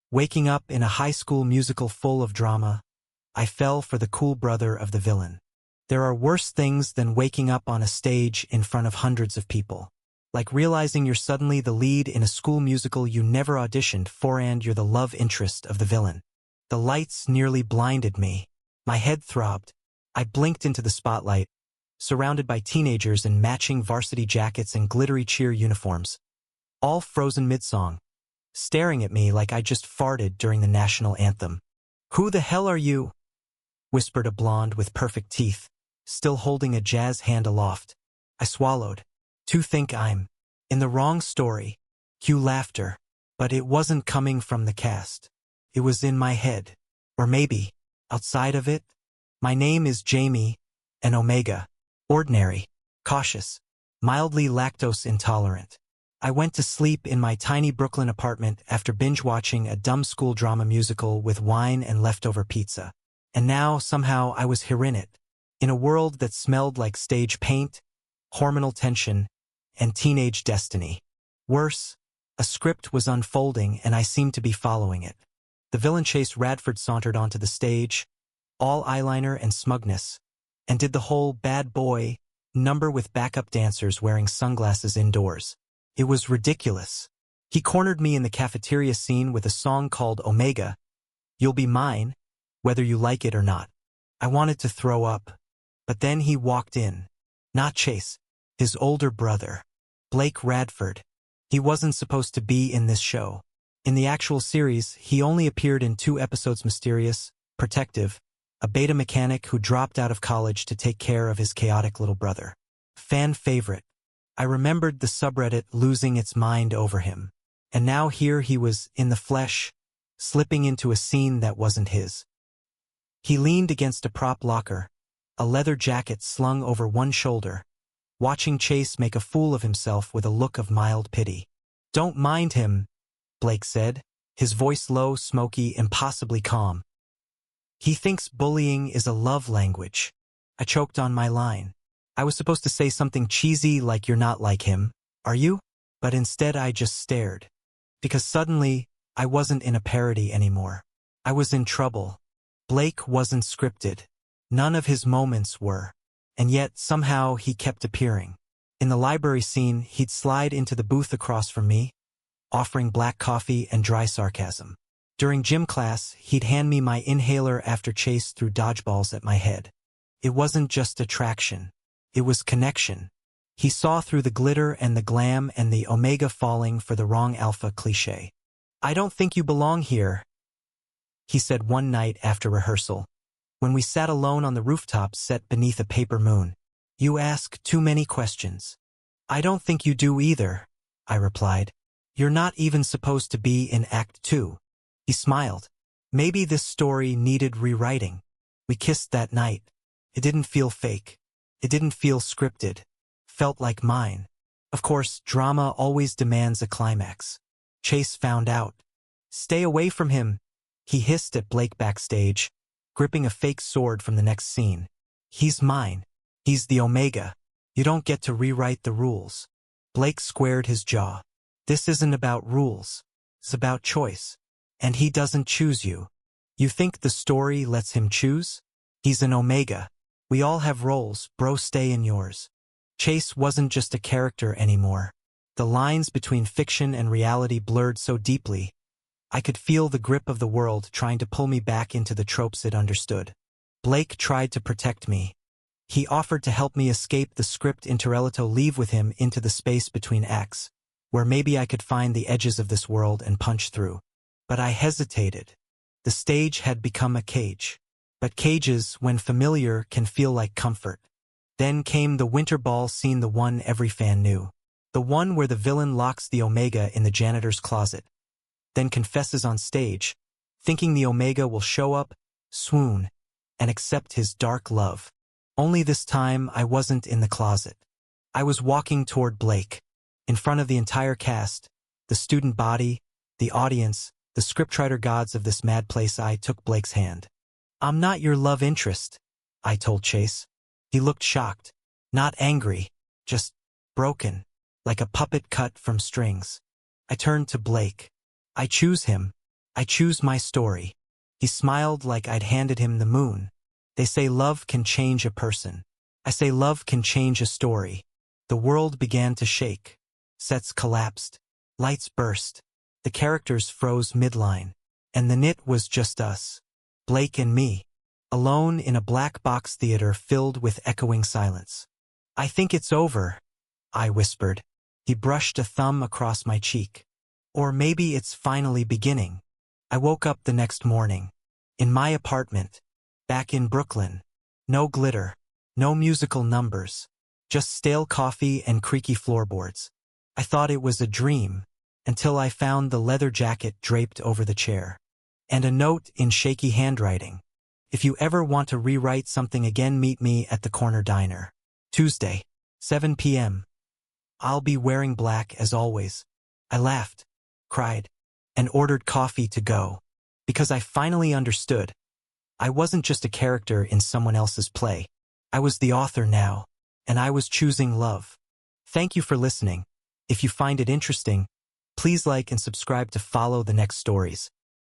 Waking up in a high school musical full of drama, I fell for the cool brother of the villain. There are worse things than waking up on a stage in front of hundreds of people. Like realizing you're suddenly the lead in a school musical you never auditioned for and you're the love interest of the villain. The lights nearly blinded me. My head throbbed. I blinked into the spotlight, surrounded by teenagers in matching varsity jackets and glittery cheer uniforms, all frozen mid-song, staring at me like I just farted during the national anthem. "Who the hell are you?" whispered a blonde with perfect teeth, still holding a jazz hand aloft. I swallowed. To think I'm in the wrong story. Cue laughter. But it wasn't coming from the cast. It was in my head. Or maybe, outside of it. My name is Jamie, an Omega. Ordinary, cautious, mildly lactose intolerant. I went to sleep in my tiny Brooklyn apartment after binge-watching a dumb school drama musical with wine and leftover pizza. And now, somehow, I was here in it. In a world that smelled like stage paint, hormonal tension, and teenage destiny. Worse, a script was unfolding and I seemed to be following it. The villain Chase Radford sauntered onto the stage, all eyeliner and smugness, and did the whole bad boy number with backup dancers wearing sunglasses indoors. It was ridiculous. He cornered me in the cafeteria scene with a song called Omega, "You'll Be Mine, Whether You Like It or Not." I wanted to throw up, but then he walked in. Not Chase, his older brother, Blake Radford. He wasn't supposed to be in this show. In the actual series, he only appeared in 2 episodes: Mysterious, Protective, a beta mechanic who dropped out of college to take care of his chaotic little brother. Fan favorite. I remembered the subreddit losing its mind over him. And now here he was, in the flesh, slipping into a scene that wasn't his. He leaned against a prop locker, a leather jacket slung over one shoulder, watching Chase make a fool of himself with a look of mild pity. "Don't mind him," Blake said, his voice low, smoky, impossibly calm. "He thinks bullying is a love language." I choked on my line. I was supposed to say something cheesy like "You're not like him, are you?" But instead I just stared. Because suddenly, I wasn't in a parody anymore. I was in trouble. Blake wasn't scripted. None of his moments were. And yet, somehow, he kept appearing. In the library scene, he'd slide into the booth across from me, offering black coffee and dry sarcasm. During gym class, he'd hand me my inhaler after Chase threw dodgeballs at my head. It wasn't just attraction. It was connection. He saw through the glitter and the glam and the Omega falling for the wrong alpha cliché. "I don't think you belong here," he said one night after rehearsal, when we sat alone on the rooftop set beneath a paper moon. "You ask too many questions." "I don't think you do either," I replied. "You're not even supposed to be in Act 2. He smiled. Maybe this story needed rewriting. We kissed that night. It didn't feel fake. It didn't feel scripted. Felt like mine. Of course, drama always demands a climax. Chase found out. "Stay away from him," he hissed at Blake backstage, gripping a fake sword from the next scene. "He's mine. He's the Omega. You don't get to rewrite the rules." Blake squared his jaw. "This isn't about rules. It's about choice. And he doesn't choose you. You think the story lets him choose? He's an Omega. We all have roles, bro, stay in yours." Chase wasn't just a character anymore. The lines between fiction and reality blurred so deeply. I could feel the grip of the world trying to pull me back into the tropes it understood. Blake tried to protect me. He offered to help me escape the script Interrelato, leave with him into the space between acts, where maybe I could find the edges of this world and punch through. But I hesitated. The stage had become a cage. But cages, when familiar, can feel like comfort. Then came the winter ball scene, the one every fan knew. The one where the villain locks the Omega in the janitor's closet, then confesses on stage, thinking the Omega will show up, swoon, and accept his dark love. Only this time I wasn't in the closet. I was walking toward Blake, in front of the entire cast, the student body, the audience, the scriptwriter gods of this mad place. I took Blake's hand. "I'm not your love interest," I told Chase. He looked shocked, not angry, just broken, like a puppet cut from strings. I turned to Blake. "I choose him. I choose my story. He smiled like I'd handed him the moon. They say love can change a person. I say love can change a story. The world began to shake. Sets collapsed. Lights burst. The characters froze midline. And the knit was just us. Blake and me. Alone in a black box theater filled with echoing silence. I think it's over, I whispered. He brushed a thumb across my cheek. Or maybe it's finally beginning. I woke up the next morning. In my apartment. Back in Brooklyn. No glitter. No musical numbers. Just stale coffee and creaky floorboards. I thought it was a dream, until I found the leather jacket draped over the chair. And a note in shaky handwriting. If you ever want to rewrite something again, meet me at the corner diner. Tuesday, 7 p.m. I'll be wearing black as always. I laughed, cried, and ordered coffee to go. Because I finally understood. I wasn't just a character in someone else's play. I was the author now, and I was choosing love. Thank you for listening. If you find it interesting, please like and subscribe to follow the next stories.